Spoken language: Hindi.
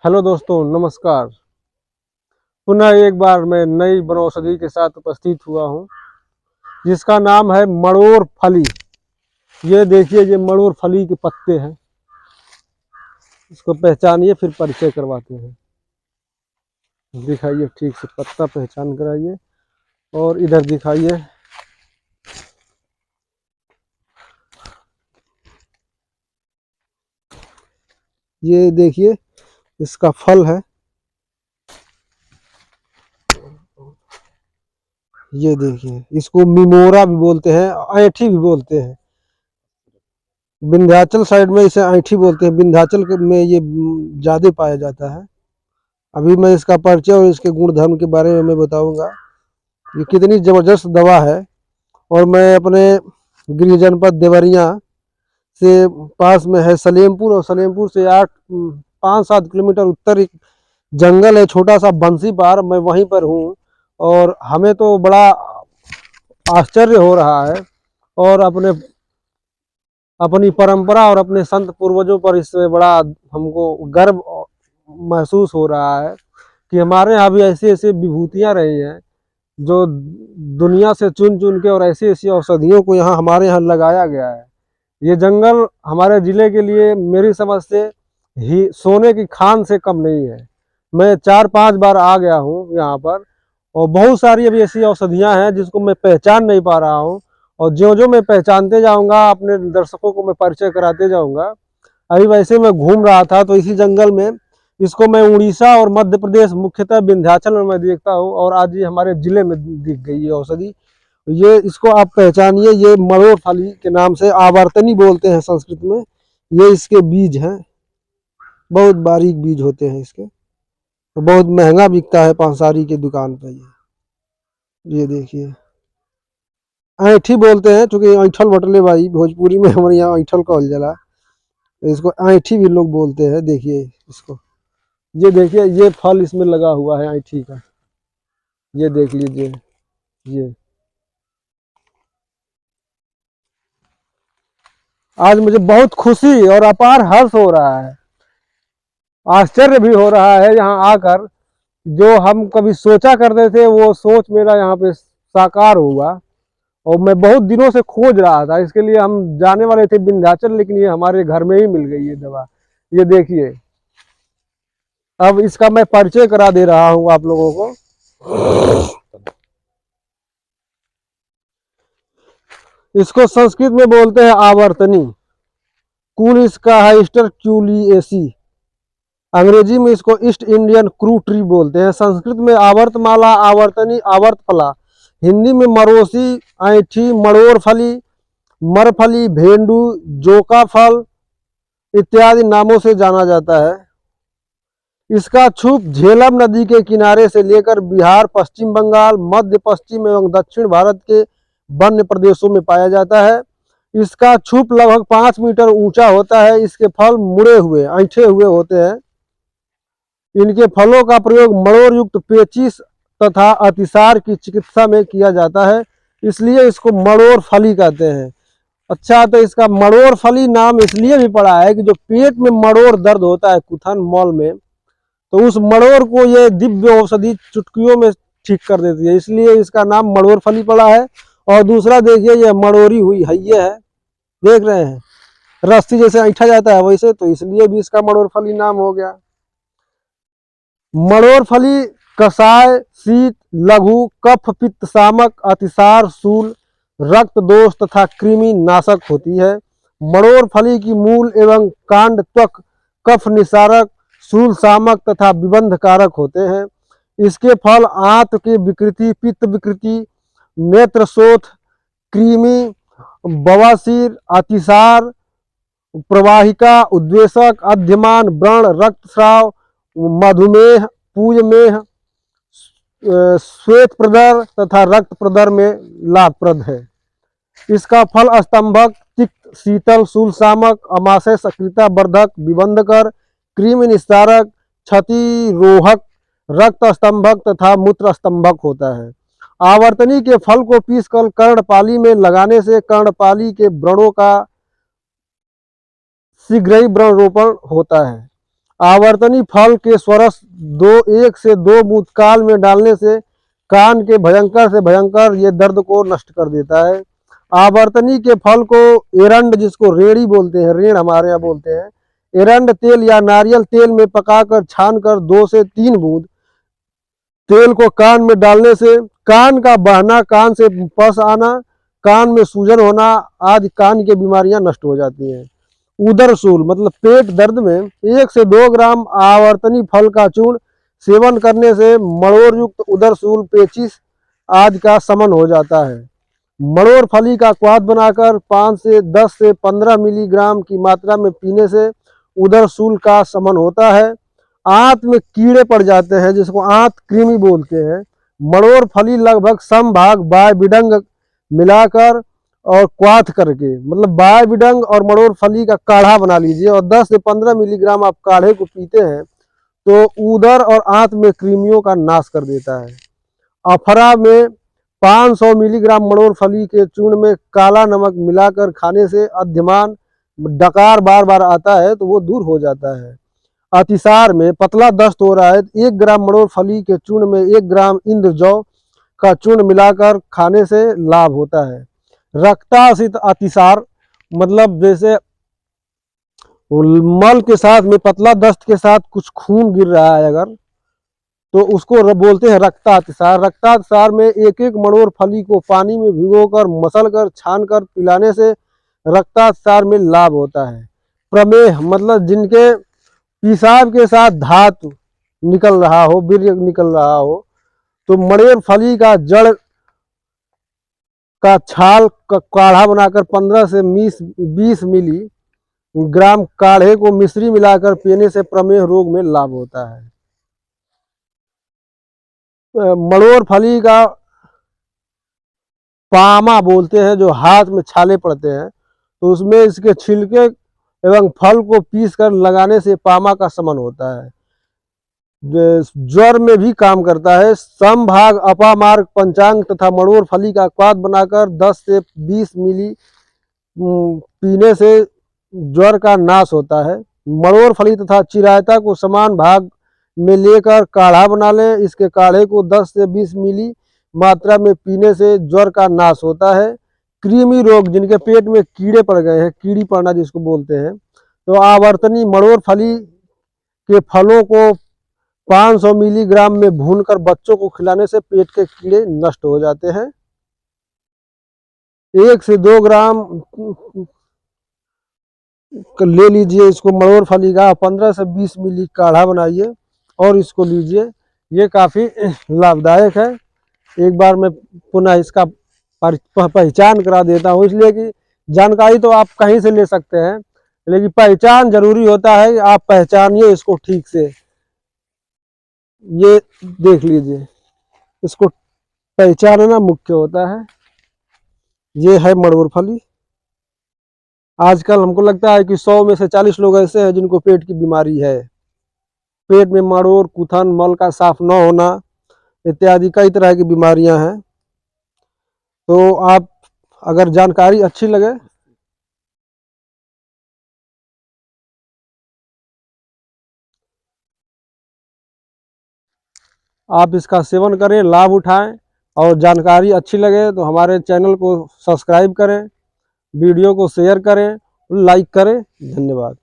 हेलो दोस्तों, नमस्कार। पुनः एक बार मैं नई वनौषधि के साथ उपस्थित हुआ हूँ, जिसका नाम है मड़ोर फली। ये देखिए, ये मड़ोर फली के पत्ते हैं। इसको पहचानिए, फिर परिचय करवाते हैं। दिखाइए, ठीक से पत्ता पहचान कराइए और इधर दिखाइए। ये देखिए, इसका फल है। ये देखिए, इसको मिमोरा भी बोलते हैं, ऐठी भी बोलते हैं। विंध्याचल साइड में इसे ऐठी बोलते हैं। विंध्याचल में ये ज्यादा पाया जाता है। अभी मैं इसका परिचय और इसके गुण धर्म के बारे में मैं बताऊंगा। ये कितनी जबरदस्त दवा है। और मैं अपने गृह जनपद देवरिया से पास में है सलेमपुर, और सलेमपुर से 5-7 किलोमीटर उत्तर एक जंगल है, छोटा सा बंसी पार। मैं वहीं पर हूँ और हमें तो बड़ा आश्चर्य हो रहा है और अपनी परंपरा और अपने संत पूर्वजों पर इससे बड़ा हमको गर्व महसूस हो रहा है कि हमारे यहाँ भी ऐसी ऐसी विभूतियाँ रही हैं जो दुनिया से चुन चुन के, और ऐसी ऐसी औषधियों को यहाँ हमारे यहाँ लगाया गया है। ये जंगल हमारे जिले के लिए मेरी समझ से ही सोने की खान से कम नहीं है। मैं 4-5 बार आ गया हूँ यहाँ पर, और बहुत सारी अभी ऐसी औषधियाँ हैं जिसको मैं पहचान नहीं पा रहा हूँ। और जो जो मैं पहचानते जाऊँगा, अपने दर्शकों को मैं परिचय कराते जाऊँगा। अभी वैसे मैं घूम रहा था तो इसी जंगल में इसको मैं उड़ीसा और मध्य प्रदेश, मुख्यतः विंध्याचल में मैं देखता हूँ, और आज ये हमारे जिले में दिख गई है औषधि। ये इसको आप पहचानिए, ये मड़ोर फली के नाम से, आवर्तनी बोलते हैं संस्कृत में। ये इसके बीज हैं, बहुत बारीक बीज होते हैं इसके, तो बहुत महंगा बिकता है पांसारी के दुकान पर। ये देखिए, ऐठी बोलते हैं, चूंकि ऐठल बटले भाई भोजपुरी में हमारे यहाँ ऐठल कहल जाला, इसको ऐठी भी लोग बोलते हैं। देखिए इसको, ये देखिए, ये फल इसमें लगा हुआ है ऐठी का। ये देख लीजिए। ये आज मुझे बहुत खुशी और अपार हर्ष हो रहा है, आश्चर्य भी हो रहा है यहाँ आकर। जो हम कभी सोचा करते थे वो सोच मेरा यहाँ पे साकार हुआ। और मैं बहुत दिनों से खोज रहा था, इसके लिए हम जाने वाले थे विंध्याचल, लेकिन ये हमारे घर में ही मिल गई ये दवा। ये देखिए, अब इसका मैं परिचय करा दे रहा हूँ आप लोगों को। इसको संस्कृत में बोलते हैं आवर्तनी। कुल इसका है ईस्टरक्यूलिएसी। अंग्रेजी में इसको ईस्ट इंडियन क्रू ट्री बोलते हैं। संस्कृत में आवर्तमाला, आवर्तनी, आवर्तफला। हिंदी में मरोसी, ऐठी, मड़ोर फली, मरफली, भेंडू, जोका फल इत्यादि नामों से जाना जाता है। इसका छुप झेलम नदी के किनारे से लेकर बिहार, पश्चिम बंगाल, मध्य पश्चिम एवं दक्षिण भारत के वन्य प्रदेशों में पाया जाता है। इसका छुप लगभग 5 मीटर ऊंचा होता है। इसके फल मुड़े हुए, ऐंठे हुए होते हैं। इनके फलों का प्रयोग मड़ोर युक्त पेचिश तथा अतिसार की चिकित्सा में किया जाता है, इसलिए इसको मड़ोर फली कहते हैं। अच्छा, तो इसका मड़ोर फली नाम इसलिए भी पड़ा है कि जो पेट में मड़ोर दर्द होता है, कुथन मॉल में, तो उस मड़ोर को ये दिव्य औषधि चुटकियों में ठीक कर देती है, इसलिए इसका नाम मड़ोर फली पड़ा है। और दूसरा देखिए, ये मड़ोरी हुई हैये है, देख रहे हैं, रस्सी जैसे ऐंठा जाता है वैसे, तो इसलिए भी इसका मड़ोर फली नाम हो गया। मड़ोर फली कषाय, शीत, लघु, कफ, पित्त शामक, अतिसार, शूल, रक्त दोष तथा कृमि नाशक होती है। मड़ोर फली की मूल एवं कांड त्वक कफ निसारक, शूल शामक तथा विबंध कारक होते हैं। इसके फल आंत की विकृति, पित्त विकृति, नेत्र शोथ, कृमि, बवासीर, अतिसार, प्रवाहिका, उद्वेशक, अध्यमान, व्रण, रक्तस्राव, मधुमेह, पूयमेह, श्वेत प्रदर तथा रक्त प्रदर में लाभप्रद है। इसका फल स्तंभक, तिक्त, शीतल, शूल शामक, अमाशय सक्रियता वर्धक, विबंधकर, कृमि निस्तारक, क्षति रोहक, रक्त स्तंभक तथा मूत्र स्तंभक होता है। आवर्तनी के फल को पीसकर कर्णपाली में लगाने से कर्णपाली के व्रणों का शीघ्र ही व्रण रोपण होता है। आवर्तनी फल के स्वरस 1 से 2 बूंद काल में डालने से कान के भयंकर से भयंकर ये दर्द को नष्ट कर देता है। आवर्तनी के फल को एरंड, जिसको रेड़ी बोलते हैं, रेड़ हमारे यहाँ बोलते हैं, एरंड तेल या नारियल तेल में पकाकर छानकर 2 से 3 बूंद तेल को कान में डालने से कान का बहना, कान से पस आना, कान में सूजन होना आदि कान की बीमारियां नष्ट हो जाती हैं। उदरशूल मतलब पेट दर्द में 1 से 2 ग्राम आवर्तनी फल का चूर्ण सेवन करने से मड़ोर युक्त उदरशूल, पेचिश आदि का शमन हो जाता है। मड़ोर फली का क्वाथ बनाकर 5 से 10 से 15 मिलीग्राम की मात्रा में पीने से उदरशूल का शमन होता है। आंत में कीड़े पड़ जाते हैं, जिसको आंत कृमि बोलते हैं, मड़ोर फली लगभग समभाग बाय बिडंग मिलाकर और क्वाथ करके, मतलब बाय बिडंग और मड़ोर फली का काढ़ा बना लीजिए और 10 से 15 मिलीग्राम आप काढ़े को पीते हैं तो उदर और आंत में कृमियों का नाश कर देता है। अफरा में 500 मिलीग्राम मड़ोर फली के चूर्ण में काला नमक मिलाकर खाने से अध्यमान, डकार बार बार आता है तो वो दूर हो जाता है। अतिसार में पतला दस्त हो रहा है, 1 ग्राम मड़ोर फली के चूर्ण में 1 ग्राम इंद्र जौ का चूर्ण मिलाकर खाने से लाभ होता है। रक्ताशित अतिसार मतलब जैसे मल के साथ में पतला दस्त के साथ कुछ खून गिर रहा है अगर, तो उसको बोलते हैं रक्तातिसार। रक्तातिसार में 1-1 मड़ोर फली को पानी में भिगोकर मसलकर छानकर पिलाने से रक्तातिसार में लाभ होता है। प्रमेह मतलब जिनके पेशाब के साथ धातु निकल रहा हो, वीर्य निकल रहा हो, तो मड़ोर फली का जड़ का छाल का काढ़ा बनाकर 15 से 20 मिलीग्राम काढ़े को मिश्री मिलाकर पीने से प्रमेह रोग में लाभ होता है। मड़ोर फली का पामा बोलते हैं, जो हाथ में छाले पड़ते हैं, तो उसमें इसके छिलके एवं फल को पीसकर लगाने से पामा का शमन होता है। ज्वर में भी काम करता है। समभाग अपामार्ग पंचांग तथा मड़ोर फली का क्वाथ बनाकर 10 से 20 मिली पीने से ज्वर का नाश होता है। मड़ोर फली तथा चिरायता को समान भाग में लेकर काढ़ा बना लें। इसके काढ़े को 10 से 20 मिली मात्रा में पीने से ज्वर का नाश होता है। कृमि रोग, जिनके पेट में कीड़े पड़ गए हैं, कीड़ी पड़ना जिसको बोलते हैं, तो आवर्तनी मड़ोर फली के फलों को 500 मिलीग्राम में भूनकर बच्चों को खिलाने से पेट के कीड़े नष्ट हो जाते हैं। 1 से 2 ग्राम ले लीजिए इसको मड़ोर फली का, 15 से 20 मिली काढ़ा बनाइए और इसको लीजिए। ये काफ़ी लाभदायक है। एक बार मैं पुनः इसका पहचान करा देता हूँ, इसलिए कि जानकारी तो आप कहीं से ले सकते हैं, लेकिन पहचान जरूरी होता है। आप पहचानिए इसको ठीक से। ये देख लीजिए, इसको पहचानना मुख्य होता है। ये है मड़ोर फली। आजकल हमको लगता है कि 100 में से 40 लोग ऐसे हैं जिनको पेट की बीमारी है। पेट में मड़ोर, कुथन, मल का साफ न होना इत्यादि कई तरह की बीमारियां हैं। तो आप अगर जानकारी अच्छी लगे आप इसका सेवन करें, लाभ उठाएं, और जानकारी अच्छी लगे तो हमारे चैनल को सब्सक्राइब करें, वीडियो को शेयर करें, लाइक करें। धन्यवाद।